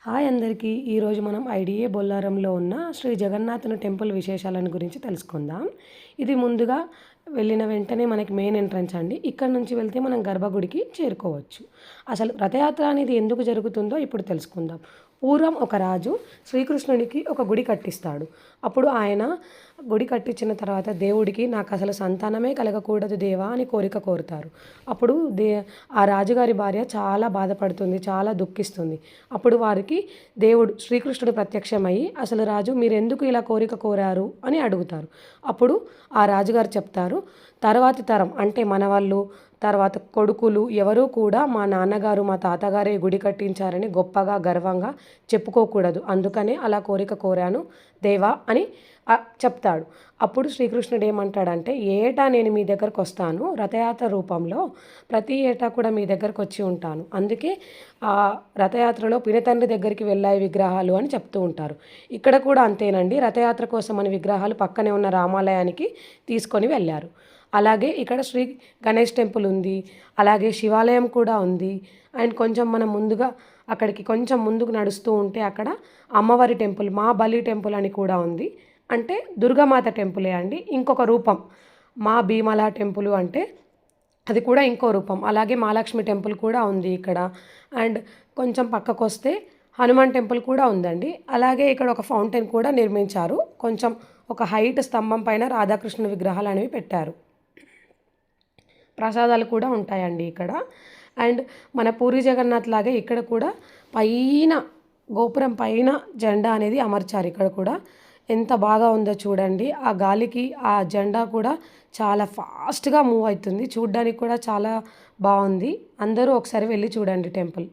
Hi అందరికీ. ఈరోజు మనం ఐడిఏ బొల్లారంలో ఉన్న శ్రీ జగన్నాథుని టెంపుల్ విశేషాలను గురించి తెలుసుకుందాం. ఇది ముందుగా వెళ్ళిన వెంటనే మనకి మెయిన్ ఎంట్రన్స్ అండి. ఇక్కడ నుంచి వెళ్తే మనం గర్భగుడికి చేరుకోవచ్చు. అసలు రథయాత్ర అనేది ఎందుకు జరుగుతుందో ఇప్పుడు తెలుసుకుందాం. పూర్వం ఒక రాజు శ్రీకృష్ణుడికి ఒక గుడి కట్టిస్తాడు. అప్పుడు ఆయన గుడి కట్టించిన తర్వాత దేవుడికి నాకు అసలు సంతానమే కలగకూడదు దేవా అని కోరిక కోరుతారు. అప్పుడు ఆ రాజుగారి భార్య చాలా బాధపడుతుంది, చాలా దుఃఖిస్తుంది. అప్పుడు వారికి దేవుడు శ్రీకృష్ణుడు ప్రత్యక్షమయ్యి అసలు రాజు మీరు ఎందుకు ఇలా కోరిక కోరారు అని అడుగుతారు. అప్పుడు ఆ రాజుగారు చెప్తారు, తర్వాతి తరం అంటే మనవాళ్ళు తర్వాత కొడుకులు ఎవరూ కూడా మా నాన్నగారు మా తాతగారే గుడి కట్టించారని గొప్పగా గర్వంగా చెప్పుకోకూడదు, అందుకనే అలా కోరిక కోరాను దేవా అని చెప్తాడు. అప్పుడు శ్రీకృష్ణుడు ఏమంటాడంటే ఏటా నేను మీ దగ్గరకు వస్తాను రథయాత్ర రూపంలో, ప్రతి ఏటా కూడా మీ దగ్గరకు వచ్చి ఉంటాను, అందుకే ఆ రథయాత్రలో పినతండ్రి దగ్గరికి వెళ్ళాయి విగ్రహాలు అని చెప్తూ ఉంటారు. ఇక్కడ కూడా అంతేనండి, రథయాత్ర కోసం అని విగ్రహాలు పక్కనే ఉన్న రామాలయానికి తీసుకొని వెళ్ళారు. అలాగే ఇక్కడ శ్రీ గణేష్ టెంపుల్ ఉంది, అలాగే శివాలయం కూడా ఉంది. అండ్ కొంచెం మనం ముందుగా అక్కడికి కొంచెం ముందుకు నడుస్తూ ఉంటే అక్కడ అమ్మవారి టెంపుల్ మా బలి టెంపుల్ అని కూడా ఉంది. అంటే దుర్గామాత టెంపులే అండి, ఇంకొక రూపం. మా భీమల టెంపుల్ అంటే అది కూడా ఇంకో రూపం. అలాగే మహాలక్ష్మి టెంపుల్ కూడా ఉంది ఇక్కడ. అండ్ కొంచెం పక్కకు వస్తే హనుమాన్ టెంపుల్ కూడా ఉందండి. అలాగే ఇక్కడ ఒక ఫౌంటైన్ కూడా నిర్మించారు. కొంచెం ఒక హైట్ స్తంభం పైన రాధాకృష్ణ విగ్రహాలు అనేవి పెట్టారు. ప్రసాదాలు కూడా ఉంటాయండి ఇక్కడ. అండ్ మన పూరి జగన్నాథ్ లాగే ఇక్కడ కూడా పైన గోపురం పైన జెండా అనేది అమర్చారు. ఇక్కడ కూడా ఎంత బాగా ఉందో చూడండి. ఆ గాలికి ఆ జెండా కూడా చాలా ఫాస్ట్గా మూవ్ అవుతుంది, చూడ్డానికి కూడా చాలా బాగుంది. అందరూ ఒకసారి వెళ్ళి చూడండి టెంపుల్.